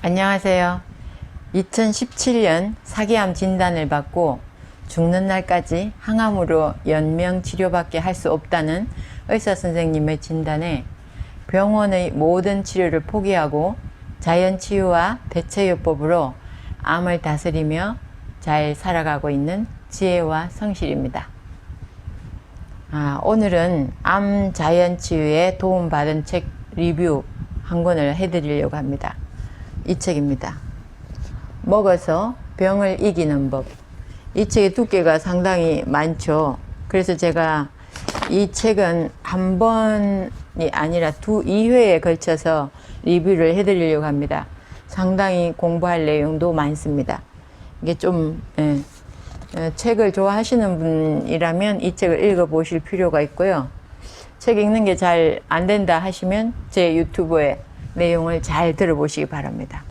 안녕하세요. 2017년 사기암 진단을 받고 죽는 날까지 항암으로 연명 치료밖에 할 수 없다는 의사 선생님의 진단에 병원의 모든 치료를 포기하고 자연치유와 대체요법으로 암을 다스리며 잘 살아가고 있는 지혜와 성실입니다. 오늘은 암 자연치유에 도움받은 책 리뷰 한 권을 해드리려고 합니다. 이 책입니다. 먹어서 병을 이기는 법. 이 책의 두께가 상당히 많죠. 그래서 제가 이 책은 한 번이 아니라 2회에 걸쳐서 리뷰를 해드리려고 합니다. 상당히 공부할 내용도 많습니다. 이게 좀 책을 좋아하시는 분이라면 이 책을 읽어보실 필요가 있고요. 책 읽는 게 잘 안 된다 하시면 제 유튜브에 내용을 잘 들어보시기 바랍니다.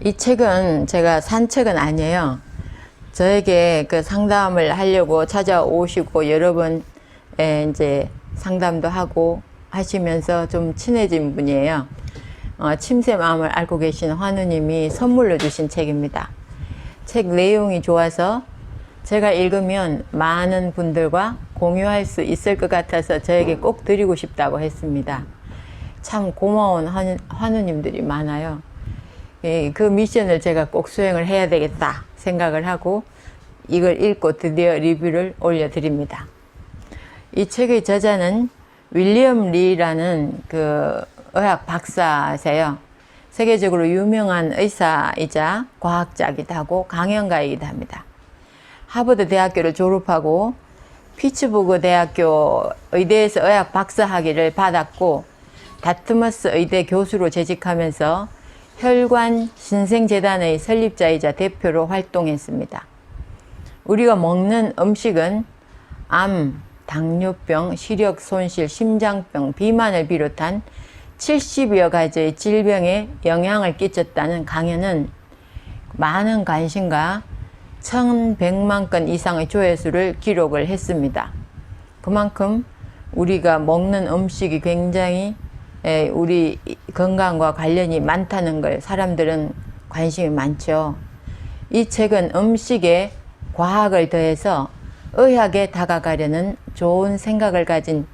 이 책은 제가 산 책은 아니에요. 저에게 그 상담을 하려고 찾아오시고 여러 번 이제 상담도 하고 하시면서 좀 친해진 분이에요. 침새 마음을 앓고 계신 환우님이 선물로 주신 책입니다. 책 내용이 좋아서 제가 읽으면 많은 분들과 공유할 수 있을 것 같아서 저에게 꼭 드리고 싶다고 했습니다. 참 고마운 환우님들이 많아요. 그 미션을 제가 꼭 수행을 해야 되겠다 생각을 하고 이걸 읽고 드디어 리뷰를 올려드립니다. 이 책의 저자는 윌리엄 리라는 그 의학 박사세요. 세계적으로 유명한 의사이자 과학자이기도 하고 강연가이기도 합니다. 하버드 대학교를 졸업하고 피츠버그 대학교 의대에서 의학 박사 학위를 받았고 다트머스 의대 교수로 재직하면서 혈관 신생재단의 설립자이자 대표로 활동했습니다. 우리가 먹는 음식은 암, 당뇨병, 시력 손실, 심장병, 비만을 비롯한 70여 가지의 질병에 영향을 끼쳤다는 강연은 많은 관심과 1100만 건 이상의 조회수를 기록을 했습니다. 그만큼 우리가 먹는 음식이 굉장히 우리 건강과 관련이 많다는 걸 사람들은 관심이 많죠. 이 책은 음식에 과학을 더해서 의학에 다가가려는 좋은 생각을 가진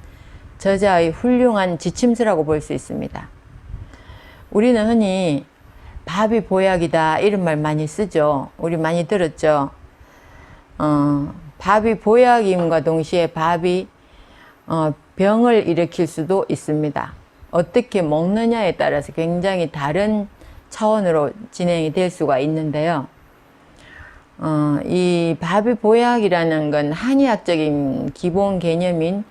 저자의 훌륭한 지침서라고 볼 수 있습니다. 우리는 흔히 밥이 보약이다 이런 말 많이 쓰죠. 우리 많이 들었죠. 밥이 보약임과 동시에 밥이 병을 일으킬 수도 있습니다. 어떻게 먹느냐에 따라서 굉장히 다른 차원으로 진행이 될 수가 있는데요. 이 밥이 보약이라는 건 한의학적인 기본 개념인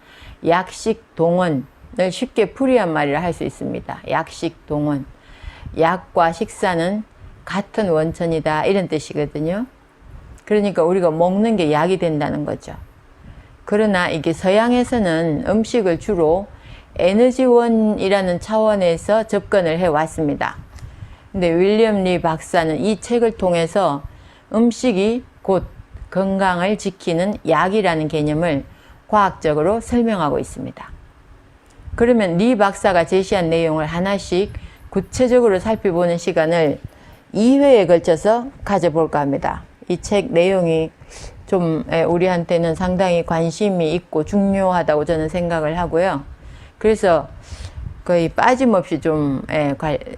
약식 동원을 쉽게 풀이한 말이라 할 수 있습니다. 약식 동원. 약과 식사는 같은 원천이다 이런 뜻이거든요. 그러니까 우리가 먹는 게 약이 된다는 거죠. 그러나 이게 서양에서는 음식을 주로 에너지원이라는 차원에서 접근을 해왔습니다. 근데 윌리엄 리 박사는 이 책을 통해서 음식이 곧 건강을 지키는 약이라는 개념을 과학적으로 설명하고 있습니다. 그러면 리 박사가 제시한 내용을 하나씩 구체적으로 살펴보는 시간을 2회에 걸쳐서 가져볼까 합니다. 이 책 내용이 좀 우리한테는 상당히 관심이 있고 중요하다고 저는 생각을 하고요. 그래서 거의 빠짐없이 좀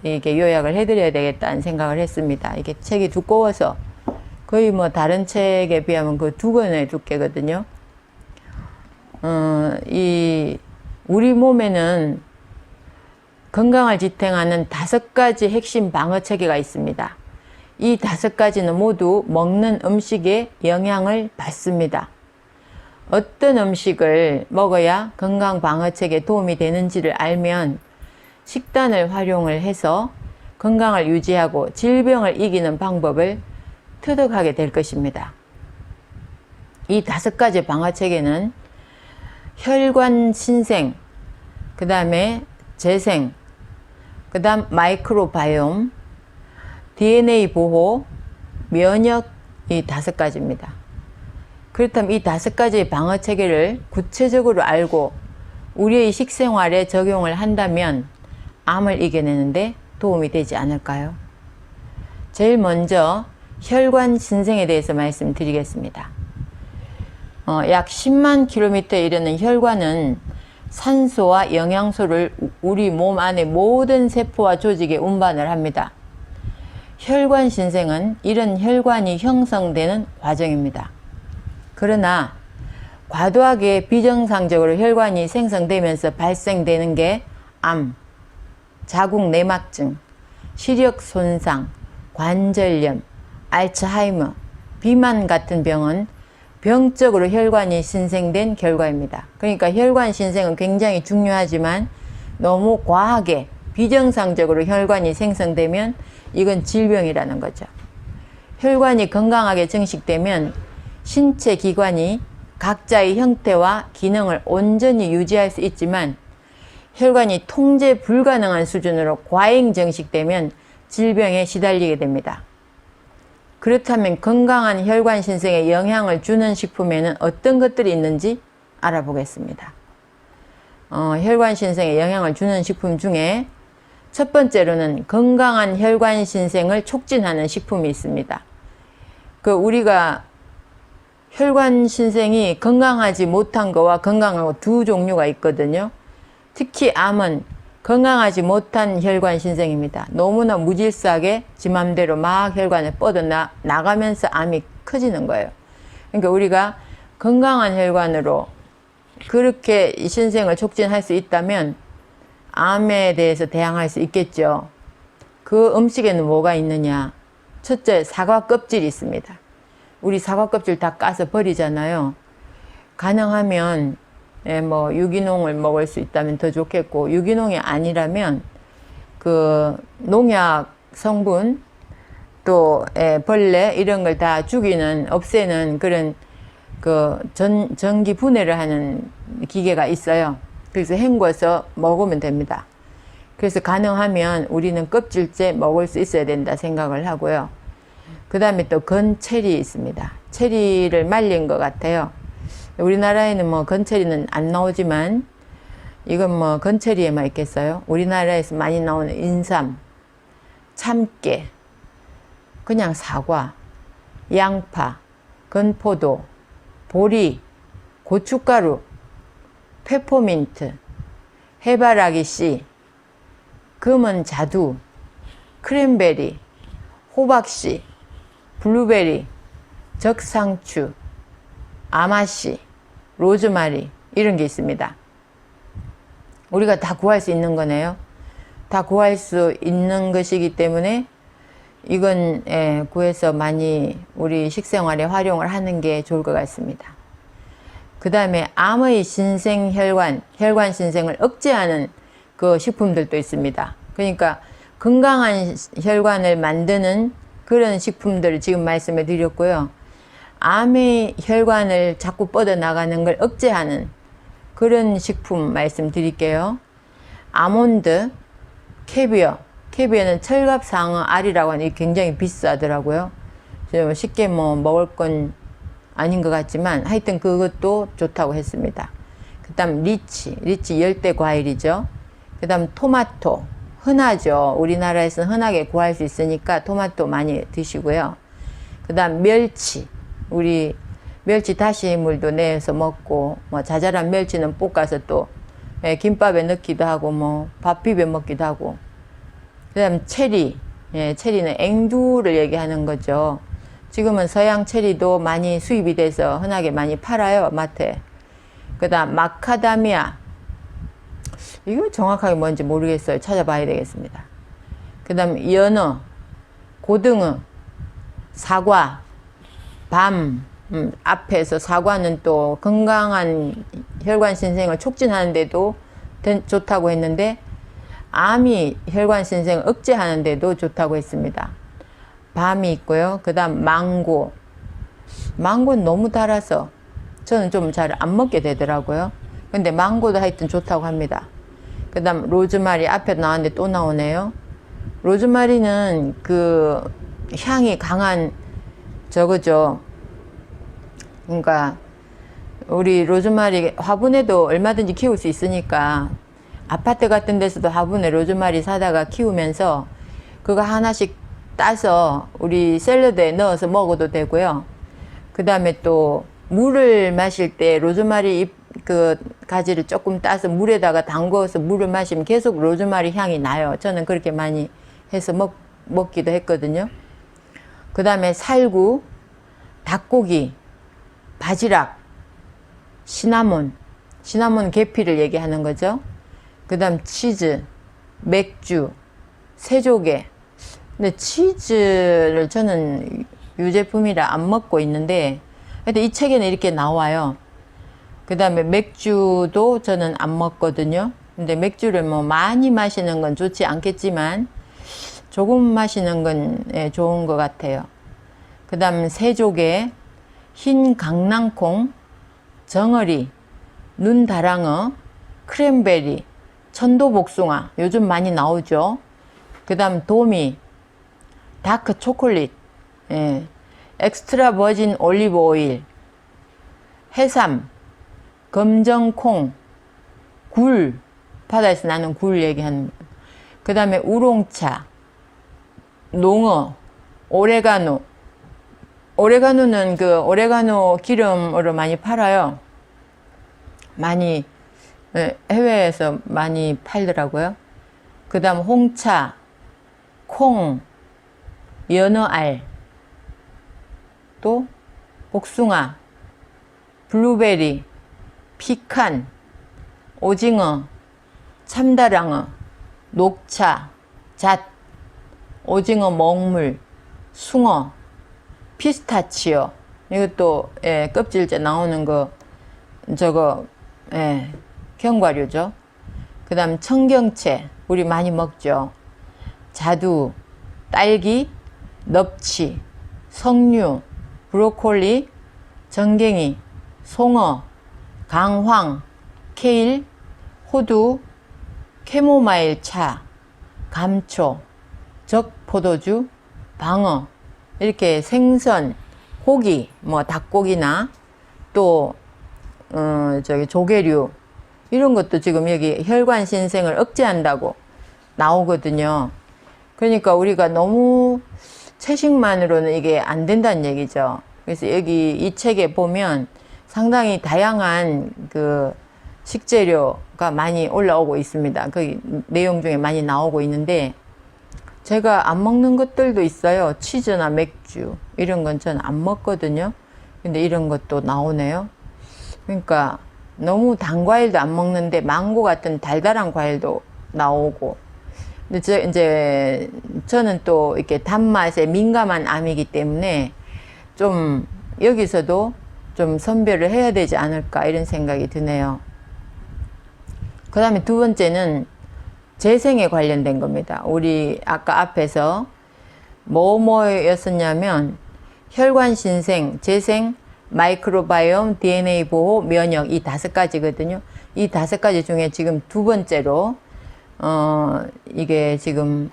이게 요약을 해드려야 되겠다는 생각을 했습니다. 이게 책이 두꺼워서 거의 뭐 다른 책에 비하면 그 2권의 두께거든요. 우리 몸에는 건강을 지탱하는 5가지 핵심 방어 체계가 있습니다. 이 5가지는 모두 먹는 음식에 영향을 받습니다. 어떤 음식을 먹어야 건강 방어 체계에 도움이 되는지를 알면 식단을 활용을 해서 건강을 유지하고 질병을 이기는 방법을 터득하게 될 것입니다. 이 5가지 방어 체계는 혈관 신생, 그 다음에 재생, 그 다음 마이크로바이옴, DNA 보호, 면역, 이 5가지입니다. 그렇다면 이 5가지의 방어 체계를 구체적으로 알고 우리의 식생활에 적용을 한다면 암을 이겨내는데 도움이 되지 않을까요? 제일 먼저 혈관 신생에 대해서 말씀드리겠습니다. 약 10만 킬로미터에 이르는 혈관은 산소와 영양소를 우리 몸 안의 모든 세포와 조직에 운반을 합니다. 혈관 신생은 이런 혈관이 형성되는 과정입니다. 그러나 과도하게 비정상적으로 혈관이 생성되면서 발생되는 게 암, 자궁 내막증, 시력 손상, 관절염, 알츠하이머, 비만 같은 병은 병적으로 혈관이 신생된 결과입니다. 그러니까 혈관 신생은 굉장히 중요하지만 너무 과하게 비정상적으로 혈관이 생성되면 이건 질병이라는 거죠. 혈관이 건강하게 증식되면 신체 기관이 각자의 형태와 기능을 온전히 유지할 수 있지만 혈관이 통제 불가능한 수준으로 과잉 증식되면 질병에 시달리게 됩니다. 그렇다면 건강한 혈관 신생에 영향을 주는 식품에는 어떤 것들이 있는지 알아보겠습니다. 혈관 신생에 영향을 주는 식품 중에 첫 번째로는 건강한 혈관 신생을 촉진하는 식품이 있습니다. 우리가 혈관 신생이 건강하지 못한 거와 건강한 거 두 종류가 있거든요. 특히 암은 건강하지 못한 혈관 신생입니다. 너무나 무질서하게 지 맘대로 막 혈관을 뻗어 나가면서 암이 커지는 거예요. 그러니까 우리가 건강한 혈관으로 그렇게 신생을 촉진할 수 있다면 암에 대해서 대항할 수 있겠죠. 그 음식에는 뭐가 있느냐? 첫째, 사과 껍질이 있습니다. 우리 사과 껍질 다 까서 버리잖아요. 가능하면 유기농을 먹을 수 있다면 더 좋겠고, 유기농이 아니라면 농약 성분 또 벌레 이런 걸 다 죽이는, 없애는 그런 전기 분해를 하는 기계가 있어요. 그래서 헹궈서 먹으면 됩니다. 그래서 가능하면 우리는 껍질째 먹을 수 있어야 된다 생각을 하고요. 그 다음에 또 건체리 있습니다. 체리를 말린 것 같아요. 우리나라에는 건체리는 안 나오지만 이건 건체리에만 있겠어요. 우리나라에서 많이 나오는 인삼, 참깨, 그냥 사과, 양파, 건포도, 보리, 고춧가루, 페퍼민트, 해바라기 씨, 검은 자두, 크랜베리, 호박씨, 블루베리, 적상추, 아마씨, 로즈마리 이런 게 있습니다. 우리가 다 구할 수 있는 거네요. 다 구할 수 있는 것이기 때문에 이건 구해서 많이 우리 식생활에 활용을 하는 게 좋을 것 같습니다. 그 다음에 암의 신생혈관, 혈관 신생을 억제하는 그 식품들도 있습니다. 그러니까 건강한 혈관을 만드는 그런 식품들을 지금 말씀해 드렸고요. 암의 혈관을 자꾸 뻗어나가는 걸 억제하는 그런 식품 말씀드릴게요. 아몬드, 캐비어. 캐비어는 철갑상어 알이라고 하는 게 굉장히 비싸더라고요. 쉽게 먹을 건 아닌 것 같지만 하여튼 그것도 좋다고 했습니다. 그 다음 리치 열대 과일이죠. 그 다음 토마토, 흔하죠. 우리나라에서는 흔하게 구할 수 있으니까 토마토 많이 드시고요. 그 다음 멸치, 우리 멸치 다시물도 내서 먹고, 자잘한 멸치는 볶아서 또 김밥에 넣기도 하고, 밥 비벼 먹기도 하고. 그 다음 체리, 체리는 앵두를 얘기하는 거죠. 지금은 서양 체리도 많이 수입이 돼서 흔하게 많이 팔아요, 마트에. 그 다음 마카다미아, 이거 정확하게 뭔지 모르겠어요. 찾아봐야 되겠습니다. 그 다음 연어, 고등어, 사과, 밤, 앞에서 사과는 또 건강한 혈관 신생을 촉진하는 데도 좋다고 했는데 암이 혈관 신생을 억제하는 데도 좋다고 했습니다. 밤이 있고요. 그 다음 망고는 너무 달아서 저는 좀 잘 안 먹게 되더라고요. 근데 망고도 하여튼 좋다고 합니다. 그 다음 로즈마리, 앞에 나왔는데 또 나오네요. 로즈마리는 그 향이 강한 저거죠. 그러니까 우리 로즈마리 화분에도 얼마든지 키울 수 있으니까 아파트 같은 데서도 화분에 로즈마리 사다가 키우면서 그거 하나씩 따서 우리 샐러드에 넣어서 먹어도 되고요. 그 다음에 또 물을 마실 때 로즈마리 잎 그 가지를 조금 따서 물에다가 담궈서 물을 마시면 계속 로즈마리 향이 나요. 저는 그렇게 많이 해서 먹기도 했거든요. 그 다음에 살구, 닭고기, 바지락, 시나몬 계피를 얘기하는 거죠. 그 다음 치즈, 맥주, 새조개. 근데 치즈를 저는 유제품이라 안 먹고 있는데, 근데 이 책에는 이렇게 나와요. 그 다음에 맥주도 저는 안 먹거든요. 근데 맥주를 뭐 많이 마시는 건 좋지 않겠지만 조금 마시는 건 좋은 것 같아요. 그 다음 새조개, 흰 강낭콩, 정어리, 눈다랑어, 크랜베리, 천도복숭아 요즘 많이 나오죠. 그 다음 도미, 다크 초콜릿, 엑스트라 버진 올리브 오일, 해삼, 검정콩, 굴, 바다에서 나는 굴 얘기하는. 그 다음에 우롱차, 농어, 오레가노. 오레가노는 그 오레가노 기름으로 많이 팔아요. 많이 해외에서 많이 팔더라고요. 그 다음 홍차, 콩, 연어알, 또 복숭아, 블루베리, 피칸, 오징어, 참다랑어, 녹차, 잣, 오징어 먹물, 숭어, 피스타치오. 이것도 껍질째 나오는 거 저거 견과류죠. 그 다음 청경채 우리 많이 먹죠. 자두, 딸기, 넙치, 석류, 브로콜리, 정갱이, 송어, 강황, 케일, 호두, 캐모마일 차, 감초, 적포도주, 방어. 이렇게 생선, 고기, 뭐 닭고기나 또 조개류 이런 것도 지금 여기 혈관 신생을 억제한다고 나오거든요. 그러니까 우리가 너무 채식만으로는 이게 안 된다는 얘기죠. 그래서 여기 이 책에 보면 상당히 다양한 그 식재료가 많이 올라오고 있습니다. 그 내용 중에 많이 나오고 있는데 제가 안 먹는 것들도 있어요. 치즈나 맥주 이런 건 저는 안 먹거든요. 근데 이런 것도 나오네요. 그러니까 너무 단 과일도 안 먹는데 망고 같은 달달한 과일도 나오고. 근데 이제 저는 또 이렇게 단맛에 민감한 암이기 때문에 좀 여기서도 좀 선별을 해야 되지 않을까 이런 생각이 드네요. 그 다음에 두 번째는 재생에 관련된 겁니다. 우리 아까 앞에서 뭐였었냐면 혈관 신생, 재생, 마이크로바이옴, DNA 보호, 면역 이 5가지거든요. 이 5가지 중에 지금 두 번째로 이게 지금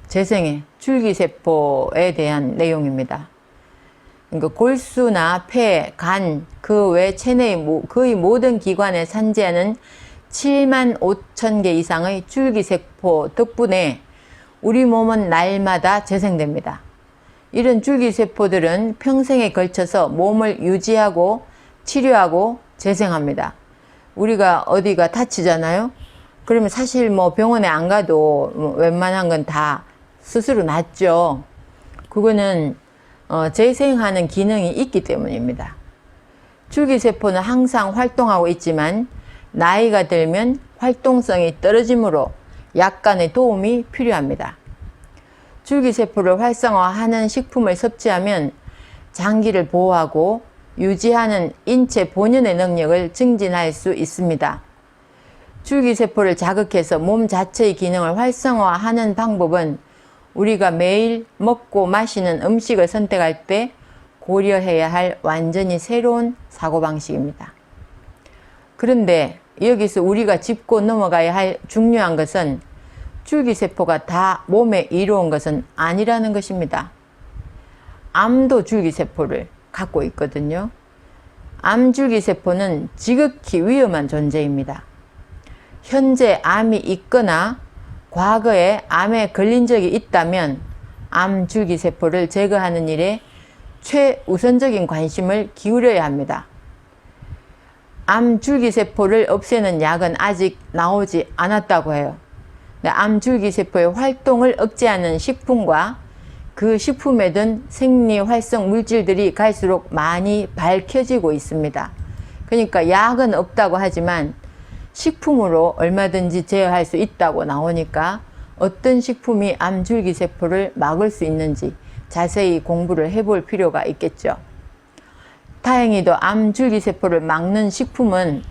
재생의 줄기세포에 대한 내용입니다. 그러니까 골수나 폐, 간, 그 외 체내의 거의 모든 기관에 산재하는 7만 5천 개 이상의 줄기세포 덕분에 우리 몸은 날마다 재생됩니다. 이런 줄기세포들은 평생에 걸쳐서 몸을 유지하고 치료하고 재생합니다. 우리가 어디가 다치잖아요? 그러면 사실 뭐 병원에 안 가도 웬만한 건 다 스스로 낫죠. 그거는 재생하는 기능이 있기 때문입니다. 줄기세포는 항상 활동하고 있지만 나이가 들면 활동성이 떨어지므로 약간의 도움이 필요합니다. 줄기세포를 활성화하는 식품을 섭취하면 장기를 보호하고 유지하는 인체 본연의 능력을 증진할 수 있습니다. 줄기세포를 자극해서 몸 자체의 기능을 활성화하는 방법은 우리가 매일 먹고 마시는 음식을 선택할 때 고려해야 할 완전히 새로운 사고방식입니다. 그런데 여기서 우리가 짚고 넘어가야 할 중요한 것은 줄기세포가 다 몸에 이로운 것은 아니라는 것입니다. 암도 줄기세포를 갖고 있거든요. 암 줄기세포는 지극히 위험한 존재입니다. 현재 암이 있거나 과거에 암에 걸린 적이 있다면 암 줄기세포를 제거하는 일에 최우선적인 관심을 기울여야 합니다. 암 줄기세포를 없애는 약은 아직 나오지 않았다고 해요. 암 줄기세포의 활동을 억제하는 식품과 그 식품에 든 생리활성 물질들이 갈수록 많이 밝혀지고 있습니다. 그러니까 약은 없다고 하지만 식품으로 얼마든지 제어할 수 있다고 나오니까 어떤 식품이 암 줄기세포를 막을 수 있는지 자세히 공부를 해볼 필요가 있겠죠. 다행히도 암 줄기세포를 막는 식품은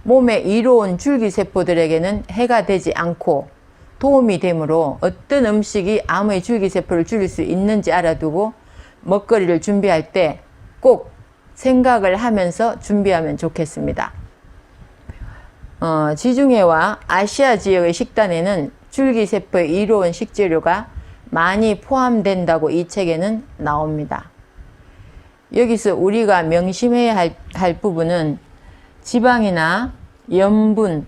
몸에 이로운 줄기세포들에게는 해가 되지 않고 도움이 되므로 어떤 음식이 암의 줄기세포를 줄일 수 있는지 알아두고 먹거리를 준비할 때 꼭 생각을 하면서 준비하면 좋겠습니다. 지중해와 아시아 지역의 식단에는 줄기세포의 이로운 식재료가 많이 포함된다고 이 책에는 나옵니다. 여기서 우리가 명심해야 할 부분은 지방이나 염분,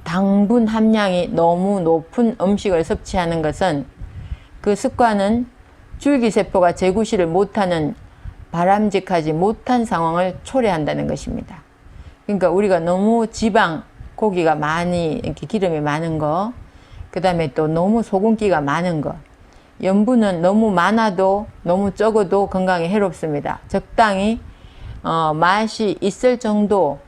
당분 함량이 너무 높은 음식을 섭취하는 것은 그 습관은 줄기세포가 재구실을 못하는 바람직하지 못한 상황을 초래한다는 것입니다. 그러니까 우리가 너무 지방, 고기가 많이 이렇게 기름이 많은 거, 그 다음에 또 너무 소금기가 많은 거, 염분은 너무 많아도 너무 적어도 건강에 해롭습니다. 적당히 맛이 있을 정도,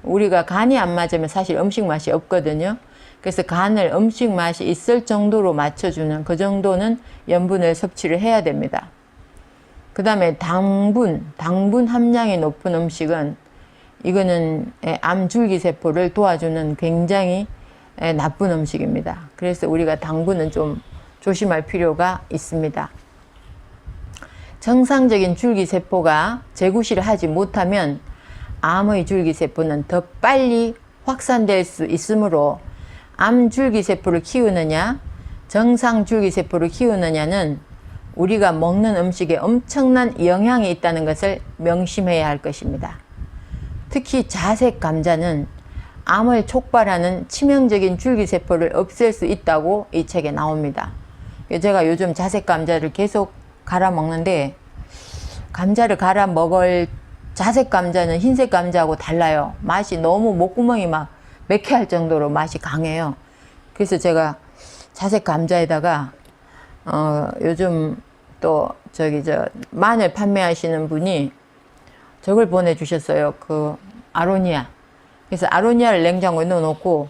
우리가 간이 안 맞으면 사실 음식 맛이 없거든요. 그래서 간을 음식 맛이 있을 정도로 맞춰주는 그 정도는 염분을 섭취를 해야 됩니다. 그 다음에 당분 함량이 높은 음식은 이거는 암 줄기세포를 도와주는 굉장히 나쁜 음식입니다. 그래서 우리가 당분은 좀 조심할 필요가 있습니다. 정상적인 줄기세포가 재구실을 하지 못하면 암의 줄기세포는 더 빨리 확산될 수 있으므로 암 줄기세포를 키우느냐 정상 줄기세포를 키우느냐는 우리가 먹는 음식에 엄청난 영향이 있다는 것을 명심해야 할 것입니다. 특히 자색 감자는 암을 촉발하는 치명적인 줄기세포를 없앨 수 있다고 이 책에 나옵니다. 제가 요즘 자색 감자를 계속 갈아 먹는데 감자를 갈아 먹을 자색 감자는 흰색 감자하고 달라요. 맛이 너무 목구멍이 막 매캐할 정도로 맛이 강해요. 그래서 제가 자색 감자에다가 요즘 또 마늘 판매하시는 분이 저걸 보내주셨어요. 그 아로니아. 그래서 아로니아를 냉장고에 넣어놓고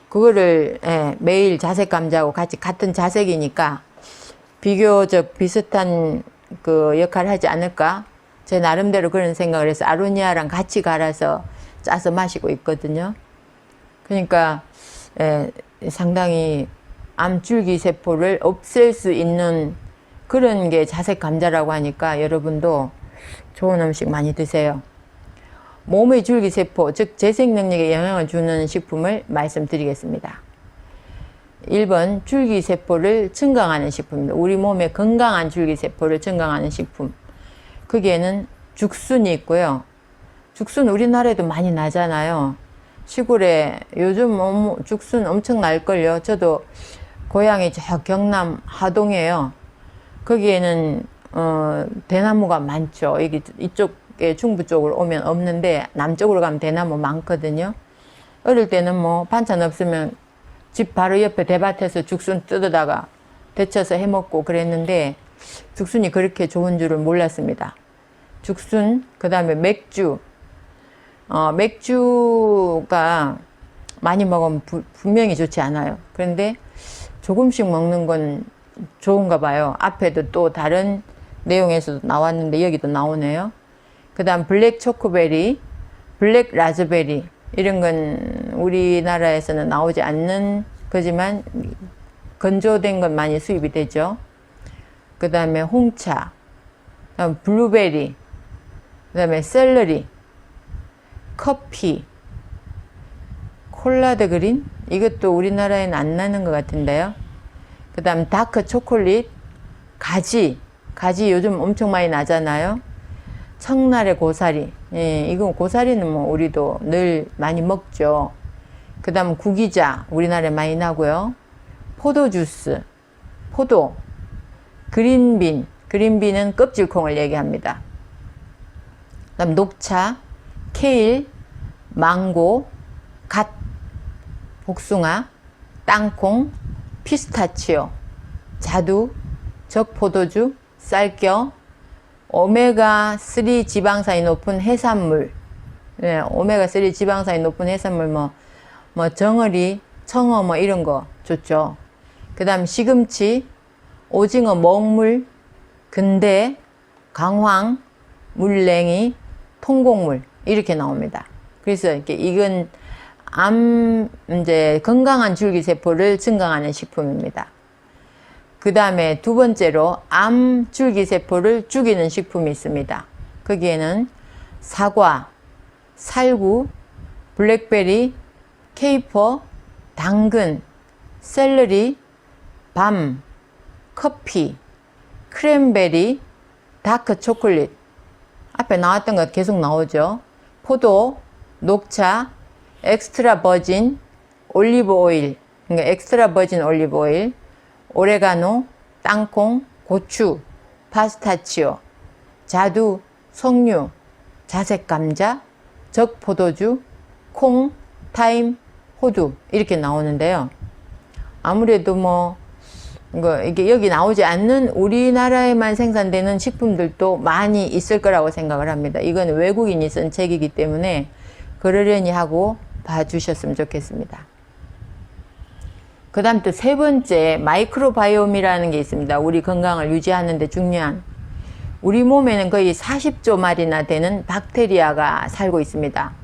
그거를 매일 자색 감자하고 같이 같은 자색이니까 비교적 비슷한 그 역할을 하지 않을까? 제 나름대로 그런 생각을 해서 아로니아랑 같이 갈아서 짜서 마시고 있거든요. 그러니까 상당히 암 줄기세포를 없앨 수 있는 그런 게 자색 감자라고 하니까 여러분도 좋은 음식 많이 드세요. 몸의 줄기세포, 즉 재생 능력에 영향을 주는 식품을 말씀드리겠습니다. 1번 줄기세포를 증강하는 식품입니다. 우리 몸의 건강한 줄기세포를 증강하는 식품. 거기에는 죽순이 있고요. 죽순 우리나라에도 많이 나잖아요. 시골에 요즘 죽순 엄청 날걸요. 저도 고향이 저 경남 하동이에요. 거기에는 대나무가 많죠. 이쪽에 중부 쪽으로 오면 없는데 남쪽으로 가면 대나무 많거든요. 어릴 때는 뭐 반찬 없으면 집 바로 옆에 대밭에서 죽순 뜯어다가 데쳐서 해먹고 그랬는데 죽순이 그렇게 좋은 줄은 몰랐습니다. 죽순, 그 다음에 맥주. 맥주가 많이 먹으면 분명히 좋지 않아요. 그런데 조금씩 먹는 건 좋은가 봐요. 앞에도 또 다른 내용에서도 나왔는데 여기도 나오네요. 그 다음 블랙 초코베리, 블랙 라즈베리 이런 건 우리나라에서는 나오지 않는 거지만 건조된 건 많이 수입이 되죠. 그 다음에 홍차, 그다음 블루베리, 그 다음에 샐러리, 커피, 콜라드 그린 이것도 우리나라에는 안 나는 것 같은데요. 그 다음 다크 초콜릿, 가지 요즘 엄청 많이 나잖아요. 청날의 고사리, 이건 고사리는 뭐 우리도 늘 많이 먹죠. 그 다음 구기자, 우리나라에 많이 나고요. 포도주스, 포도, 그린빈, 그린빈은 껍질콩을 얘기합니다. 그 다음 녹차, 케일, 망고, 갓, 복숭아, 땅콩, 피스타치오, 자두, 적포도주, 쌀겨, 오메가3 지방산이 높은 해산물, 네, 오메가3 지방산이 높은 해산물, 뭐 정어리, 청어 뭐 이런 거 좋죠. 그 다음 시금치, 오징어, 먹물, 근대, 강황, 물냉이, 통곡물 이렇게 나옵니다. 그래서 이렇게 이건 이제 건강한 줄기세포를 증강하는 식품입니다. 그 다음에 두 번째로 암 줄기세포를 죽이는 식품이 있습니다. 거기에는 사과, 살구, 블랙베리, 케이퍼, 당근, 샐러리, 밤, 커피, 크랜베리, 다크 초콜릿. 앞에 나왔던 것 계속 나오죠. 포도, 녹차, 엑스트라 버진 올리브 오일, 그러니까 엑스트라 버진 올리브 오일, 오레가노, 땅콩, 고추, 파스타치오, 자두, 석류, 자색 감자, 적포도주, 콩, 타임, 호두 이렇게 나오는데요. 아무래도 이게 여기 나오지 않는 우리나라에만 생산되는 식품들도 많이 있을 거라고 생각을 합니다. 이건 외국인이 쓴 책이기 때문에 그러려니 하고 봐주셨으면 좋겠습니다. 그 다음 또 세 번째 마이크로바이옴이라는 게 있습니다. 우리 건강을 유지하는 데 중요한, 우리 몸에는 거의 40조 마리나 되는 박테리아가 살고 있습니다.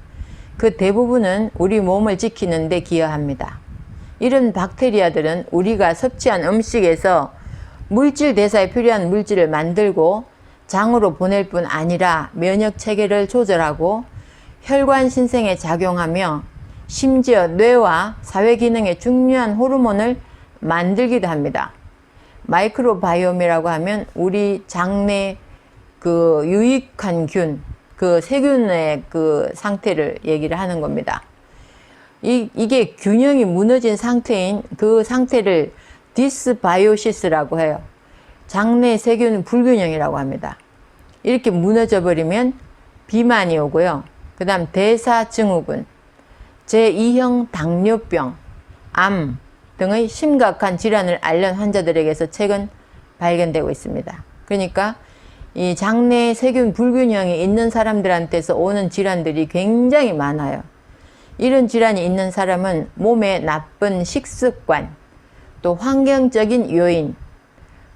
그 대부분은 우리 몸을 지키는 데 기여합니다. 이런 박테리아들은 우리가 섭취한 음식에서 물질 대사에 필요한 물질을 만들고 장으로 보낼 뿐 아니라 면역 체계를 조절하고 혈관 신생에 작용하며 심지어 뇌와 사회 기능에 중요한 호르몬을 만들기도 합니다. 마이크로바이옴이라고 하면 우리 장내 그 유익한 균, 그 세균의 그 상태를 얘기를 하는 겁니다. 이게 균형이 무너진 상태인 그 상태를 디스바이오시스라고 해요. 장내 세균 불균형이라고 합니다. 이렇게 무너져 버리면 비만이 오고요. 그 다음 대사증후군, 제2형 당뇨병, 암 등의 심각한 질환을 앓는 환자들에게서 최근 발견되고 있습니다. 그러니까 이 장내 세균 불균형이 있는 사람들한테서 오는 질환들이 굉장히 많아요. 이런 질환이 있는 사람은 몸에 나쁜 식습관, 또 환경적인 요인,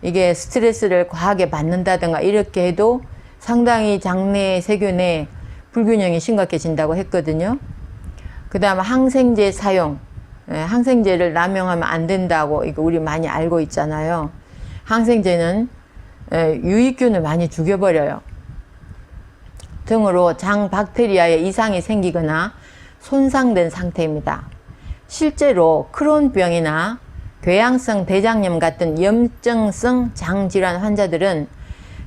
이게 스트레스를 과하게 받는다든가 이렇게 해도 상당히 장내 세균의 불균형이 심각해진다고 했거든요. 그 다음 항생제 사용, 항생제를 남용하면 안 된다고 이거 우리 많이 알고 있잖아요. 항생제는 유익균을 많이 죽여버려요. 등으로 장 박테리아에 이상이 생기거나 손상된 상태입니다. 실제로 크론병이나 궤양성 대장염 같은 염증성 장질환 환자들은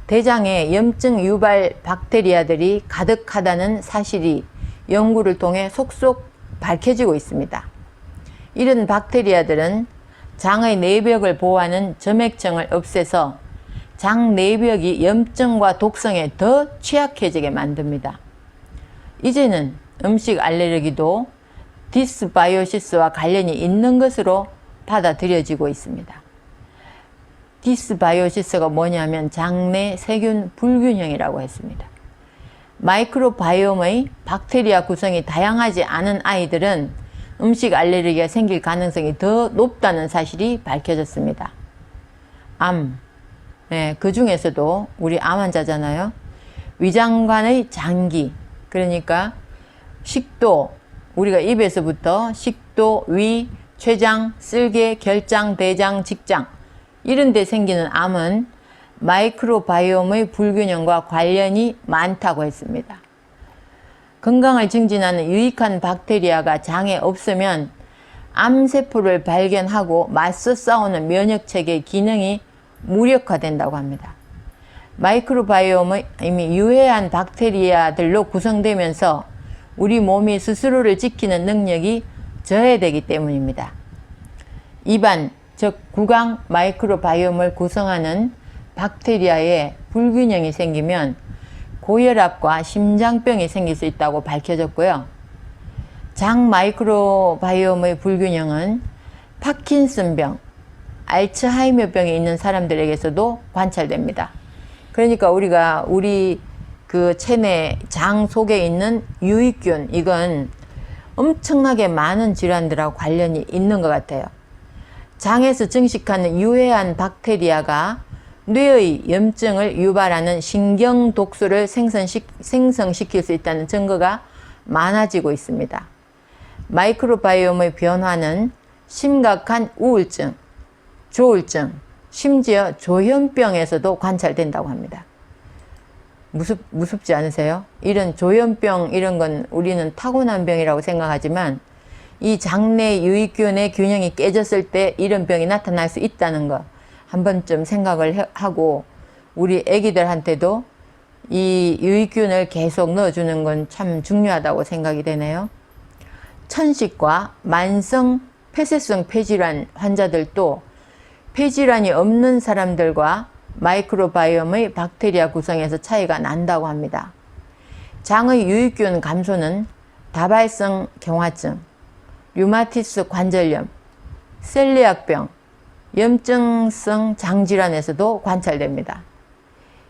대장에 염증 유발 박테리아들이 가득하다는 사실이 연구를 통해 속속 밝혀지고 있습니다. 이런 박테리아들은 장의 내벽을 보호하는 점액층을 없애서 장 내벽이 염증과 독성에 더 취약해지게 만듭니다. 이제는 음식 알레르기도 디스바이오시스와 관련이 있는 것으로 받아들여지고 있습니다. 디스바이오시스가 뭐냐면 장내 세균 불균형이라고 했습니다. 마이크로바이옴의 박테리아 구성이 다양하지 않은 아이들은 음식 알레르기가 생길 가능성이 더 높다는 사실이 밝혀졌습니다. 암, 그 중에서도 우리 암 환자잖아요. 위장관의 장기, 그러니까 식도, 우리가 입에서부터 식도, 위, 췌장, 쓸개, 결장, 대장, 직장 이런 데 생기는 암은 마이크로바이옴의 불균형과 관련이 많다고 했습니다. 건강을 증진하는 유익한 박테리아가 장에 없으면 암세포를 발견하고 맞서 싸우는 면역체계 기능이 무력화된다고 합니다. 마이크로바이옴의 이미 유해한 박테리아들로 구성되면서 우리 몸이 스스로를 지키는 능력이 저해되기 때문입니다. 입안, 즉 구강 마이크로바이옴을 구성하는 박테리아에 불균형이 생기면 고혈압과 심장병이 생길 수 있다고 밝혀졌고요. 장 마이크로바이옴의 불균형은 파킨슨병, 알츠하이머병이 있는 사람들에게서도 관찰됩니다. 그러니까 우리가 우리 그 체내 장 속에 있는 유익균, 이건 엄청나게 많은 질환들하고 관련이 있는 것 같아요. 장에서 증식하는 유해한 박테리아가 뇌의 염증을 유발하는 신경독소를 생성시킬 수 있다는 증거가 많아지고 있습니다. 마이크로바이옴의 변화는 심각한 우울증, 조울증, 심지어 조현병에서도 관찰된다고 합니다. 무섭지 않으세요? 이런 조현병, 이런 건 우리는 타고난 병이라고 생각하지만 이 장내 유익균의 균형이 깨졌을 때 이런 병이 나타날 수 있다는 거 한 번쯤 생각을 하고, 우리 애기들한테도 이 유익균을 계속 넣어주는 건 참 중요하다고 생각이 되네요. 천식과 만성 폐쇄성 폐질환 환자들도 폐질환이 없는 사람들과 마이크로바이옴의 박테리아 구성에서 차이가 난다고 합니다. 장의 유익균 감소는 다발성 경화증, 류마티스 관절염, 셀리악병, 염증성 장질환에서도 관찰됩니다.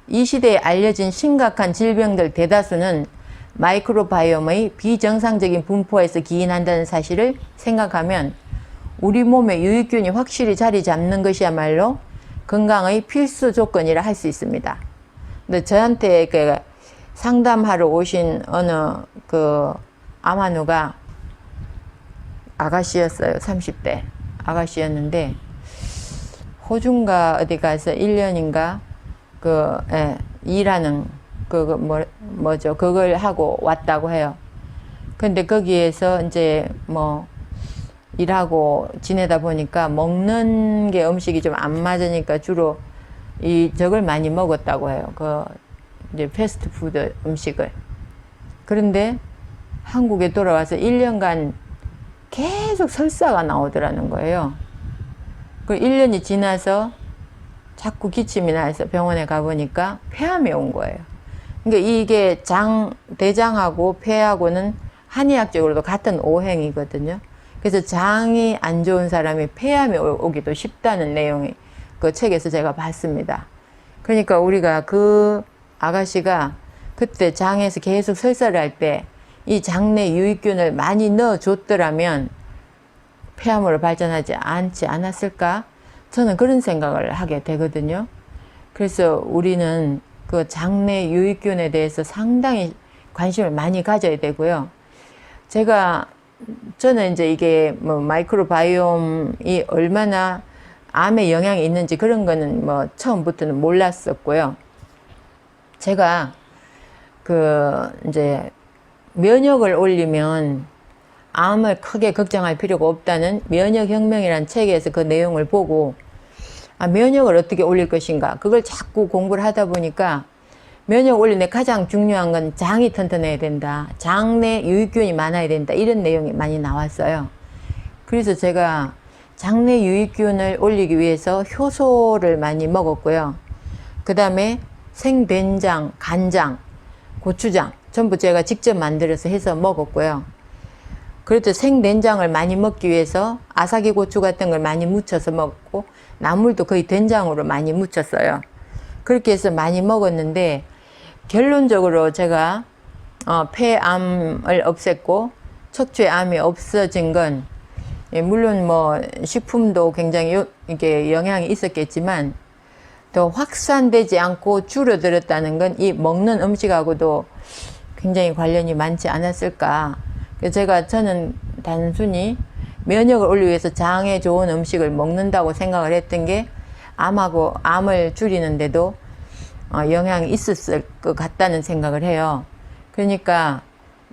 이 시대에 알려진 심각한 질병들 대다수는 마이크로바이옴의 비정상적인 분포에서 기인한다는 사실을 생각하면 우리 몸에 유익균이 확실히 자리 잡는 것이야말로 건강의 필수 조건이라 할 수 있습니다. 근데 저한테 그 상담하러 오신 어느 그 암환우가 아가씨였어요. 30대 아가씨였는데 호주인가 어디 가서 1년인가 일하는 뭐죠? 그걸 하고 왔다고 해요. 근데 거기에서 이제 뭐 일하고 지내다 보니까 먹는 게 음식이 좀 안 맞으니까 주로 저걸 많이 먹었다고 해요. 이제 패스트푸드 음식을. 그런데 한국에 돌아와서 1년간 계속 설사가 나오더라는 거예요. 그 1년이 지나서 자꾸 기침이 나서 병원에 가보니까 폐암이 온 거예요. 그러니까 이게 대장하고 폐하고는 한의학적으로도 같은 오행이거든요. 그래서 장이 안 좋은 사람이 폐암이 오기도 쉽다는 내용이 그 책에서 제가 봤습니다. 그러니까 우리가 그 아가씨가 그때 장에서 계속 설사를 할 때 이 장내 유익균을 많이 넣어줬더라면 폐암으로 발전하지 않지 않았을까? 저는 그런 생각을 하게 되거든요. 그래서 우리는 그 장내 유익균에 대해서 상당히 관심을 많이 가져야 되고요. 저는 이제 이게 뭐 마이크로바이옴이 얼마나 암에 영향이 있는지 그런 거는 뭐 처음부터는 몰랐었고요. 제가 이제 면역을 올리면 암을 크게 걱정할 필요가 없다는 면역혁명이라는 책에서 그 내용을 보고 면역을 어떻게 올릴 것인가 그걸 자꾸 공부를 하다 보니까 면역 올리는데 가장 중요한 건 장이 튼튼해야 된다. 장내 유익균이 많아야 된다. 이런 내용이 많이 나왔어요. 그래서 제가 장내 유익균을 올리기 위해서 효소를 많이 먹었고요. 그 다음에 생된장, 간장, 고추장 전부 제가 직접 만들어서 해서 먹었고요. 그래도 생된장을 많이 먹기 위해서 아사기 고추 같은 걸 많이 무쳐서 먹고 나물도 거의 된장으로 많이 무쳤어요. 그렇게 해서 많이 먹었는데 결론적으로 제가 폐암을 없앴고 척추암이 없어진 건 물론 뭐 식품도 굉장히 이게 영향이 있었겠지만 더 확산되지 않고 줄어들었다는 건 이 먹는 음식하고도 굉장히 관련이 많지 않았을까. 저는 단순히 면역을 올리기 위해서 장에 좋은 음식을 먹는다고 생각을 했던 게 암을 줄이는데도 영향이 있었을 것 같다는 생각을 해요. 그러니까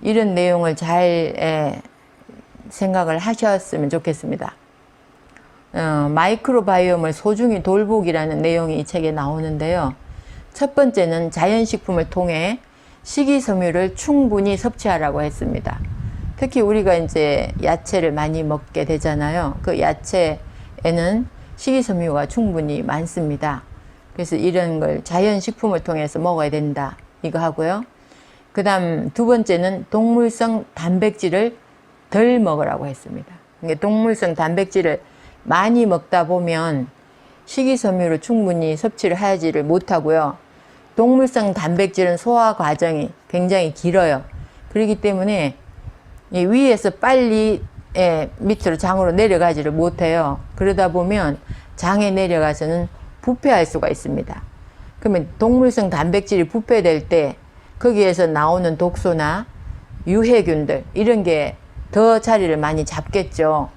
이런 내용을 잘 생각을 하셨으면 좋겠습니다. 마이크로바이옴을 소중히 돌보기라는 내용이 이 책에 나오는데요. 첫 번째는 자연식품을 통해 식이섬유를 충분히 섭취하라고 했습니다. 특히 우리가 이제 야채를 많이 먹게 되잖아요. 그 야채에는 식이섬유가 충분히 많습니다. 그래서 이런 걸 자연식품을 통해서 먹어야 된다. 이거 하고요. 그 다음 두 번째는 동물성 단백질을 덜 먹으라고 했습니다. 동물성 단백질을 많이 먹다 보면 식이섬유를 충분히 섭취를 하지를 못하고요. 동물성 단백질은 소화 과정이 굉장히 길어요. 그렇기 때문에 위에서 빨리 밑으로 장으로 내려가지를 못해요. 그러다 보면 장에 내려가서는 부패할 수가 있습니다. 그러면 동물성 단백질이 부패될 때 거기에서 나오는 독소나 유해균들 이런 게 더 자리를 많이 잡겠죠.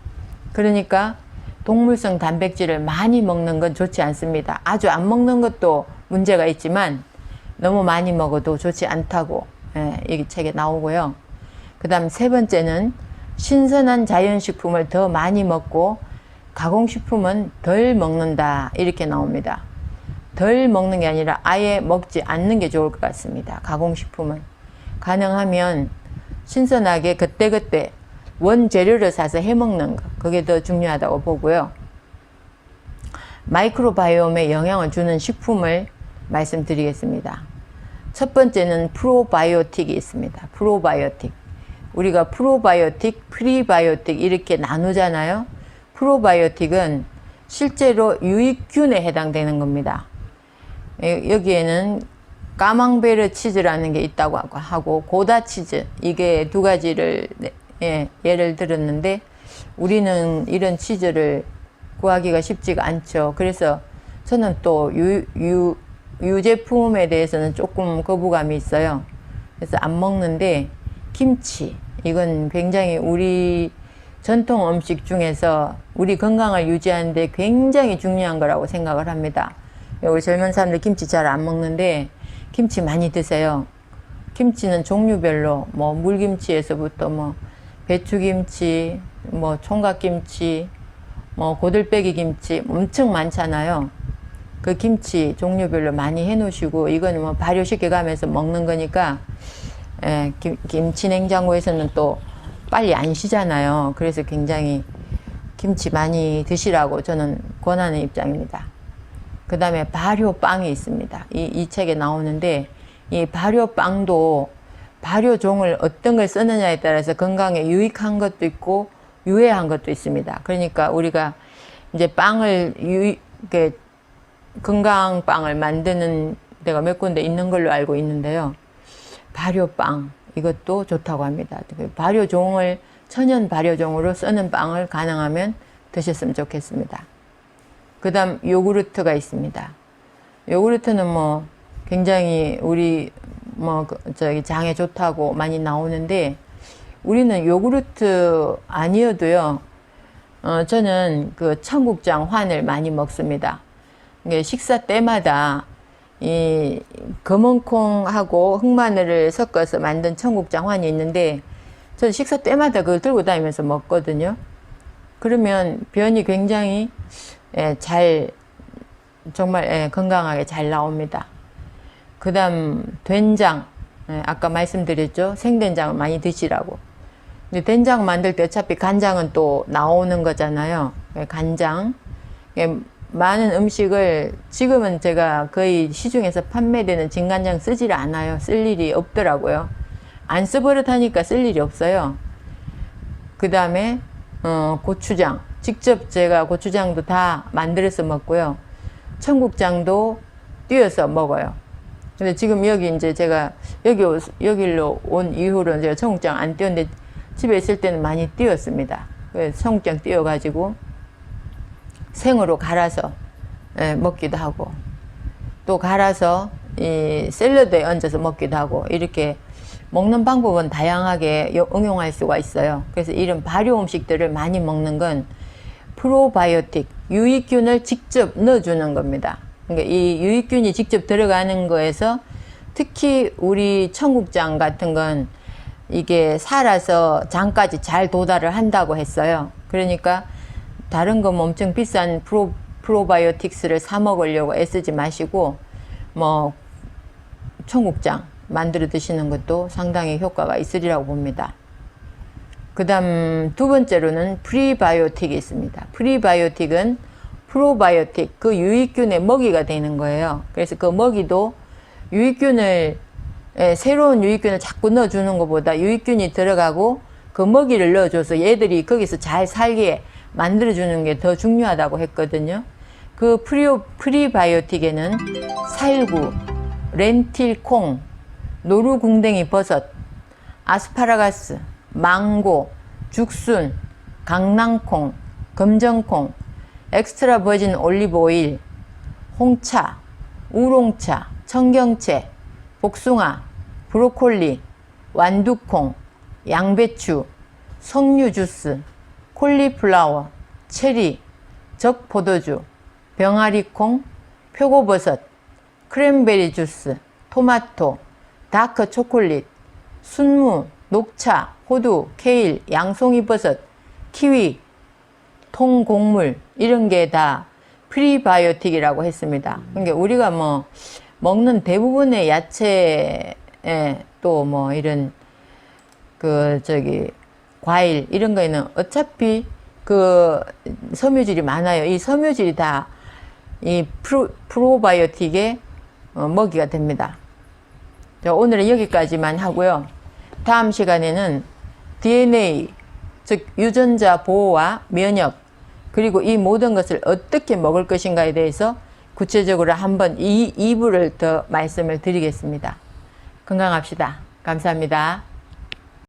그러니까 동물성 단백질을 많이 먹는 건 좋지 않습니다. 아주 안 먹는 것도 문제가 있지만 너무 많이 먹어도 좋지 않다고 이 책에 나오고요. 그 다음 세 번째는 신선한 자연식품을 더 많이 먹고 가공식품은 덜 먹는다 이렇게 나옵니다. 덜 먹는 게 아니라 아예 먹지 않는 게 좋을 것 같습니다. 가공식품은 가능하면 신선하게 그때그때 원재료를 사서 해먹는 거 그게 더 중요하다고 보고요. 마이크로바이옴에 영향을 주는 식품을 말씀드리겠습니다. 첫 번째는 프로바이오틱이 있습니다. 프로바이오틱. 우리가 프로바이오틱, 프리바이오틱 이렇게 나누잖아요. 프로바이오틱은 실제로 유익균에 해당되는 겁니다. 여기에는 까망베르 치즈라는 게 있다고 하고 고다 치즈 이게 두 가지를 예를 들었는데 우리는 이런 치즈를 구하기가 쉽지가 않죠. 그래서 저는 또 유제품에 대해서는 조금 거부감이 있어요. 그래서 안 먹는데 김치 이건 굉장히 우리 전통 음식 중에서 우리 건강을 유지하는 데 굉장히 중요한 거라고 생각을 합니다. 우리 젊은 사람들 김치 잘 안 먹는데 김치 많이 드세요. 김치는 종류별로 뭐 물김치에서부터 뭐 배추김치, 뭐 총각김치, 뭐 고들빼기 김치 엄청 많잖아요. 그 김치 종류별로 많이 해 놓으시고 이거는 뭐 발효시켜 가면서 먹는 거니까 김치 냉장고에서는 또 빨리 안 쉬잖아요. 그래서 굉장히 김치 많이 드시라고 저는 권하는 입장입니다. 그 다음에 발효빵이 있습니다. 이 책에 나오는데 이 발효빵도 발효종을 어떤 걸 쓰느냐에 따라서 건강에 유익한 것도 있고 유해한 것도 있습니다. 그러니까 우리가 이제 빵을 건강빵을 만드는 데가 몇 군데 있는 걸로 알고 있는데요. 발효빵 이것도 좋다고 합니다. 발효종을 천연 발효종으로 쓰는 빵을 가능하면 드셨으면 좋겠습니다. 그 다음 요구르트가 있습니다. 요구르트는 뭐 굉장히 우리 장에 좋다고 많이 나오는데 우리는 요구르트 아니어도요. 저는 그 청국장 환을 많이 먹습니다. 식사 때마다 이 검은 콩하고 흑마늘을 섞어서 만든 청국장 환이 있는데 저는 식사 때마다 그걸 들고 다니면서 먹거든요. 그러면 변이 굉장히 정말 건강하게 잘 나옵니다. 그 다음 된장, 아까 말씀드렸죠. 생된장을 많이 드시라고. 근데 된장 만들 때 어차피 간장은 또 나오는 거잖아요. 간장. 많은 음식을 지금은 제가 거의 시중에서 판매되는 진간장 쓰질 않아요. 쓸 일이 없더라고요. 안 써버릇하니까 쓸 일이 없어요. 그 다음에 고추장. 직접 제가 고추장도 다 만들어서 먹고요. 청국장도 띄어서 먹어요. 근데 지금 여기 이제 제가 여기로 온 이후로는 제가 청국장 안 띄웠는데 집에 있을 때는 많이 띄웠습니다. 그래서 청국장 띄워가지고 생으로 갈아서 먹기도 하고 또 갈아서 이 샐러드에 얹어서 먹기도 하고 이렇게 먹는 방법은 다양하게 응용할 수가 있어요. 그래서 이런 발효 음식들을 많이 먹는 건 프로바이오틱, 유익균을 직접 넣어주는 겁니다. 그러니까 이 유익균이 직접 들어가는 거에서 특히 우리 청국장 같은 건 이게 살아서 장까지 잘 도달을 한다고 했어요. 그러니까 다른 거 엄청 비싼 프로바이오틱스를 사 먹으려고 애쓰지 마시고 뭐 청국장 만들어 드시는 것도 상당히 효과가 있으리라고 봅니다. 그다음 두 번째로는 프리바이오틱이 있습니다. 프리바이오틱은 프로바이오틱, 그 유익균의 먹이가 되는 거예요. 그래서 그 먹이도 새로운 유익균을 자꾸 넣어주는 것보다 유익균이 들어가고 그 먹이를 넣어줘서 얘들이 거기서 잘 살게 만들어주는 게 더 중요하다고 했거든요. 그 프리바이오틱에는 살구, 렌틸콩, 노루궁뎅이 버섯, 아스파라가스, 망고, 죽순, 강낭콩, 검정콩, 엑스트라 버진 올리브 오일, 홍차, 우롱차, 청경채, 복숭아, 브로콜리, 완두콩, 양배추, 석류 주스, 콜리플라워, 체리, 적포도주, 병아리콩, 표고버섯, 크랜베리 주스, 토마토, 다크 초콜릿, 순무, 녹차, 호두, 케일, 양송이버섯, 키위, 통곡물, 이런 게 다 프리바이오틱이라고 했습니다. 그러니까 우리가 뭐 먹는 대부분의 야채에 또 뭐 이런 과일 이런 거에는 어차피 그 섬유질이 많아요. 이 섬유질이 다 이 프로바이오틱의 먹이가 됩니다. 자, 오늘은 여기까지만 하고요. 다음 시간에는 DNA, 즉 유전자 보호와 면역, 그리고 이 모든 것을 어떻게 먹을 것인가에 대해서 구체적으로 한번 2부를 더 말씀을 드리겠습니다. 건강합시다. 감사합니다.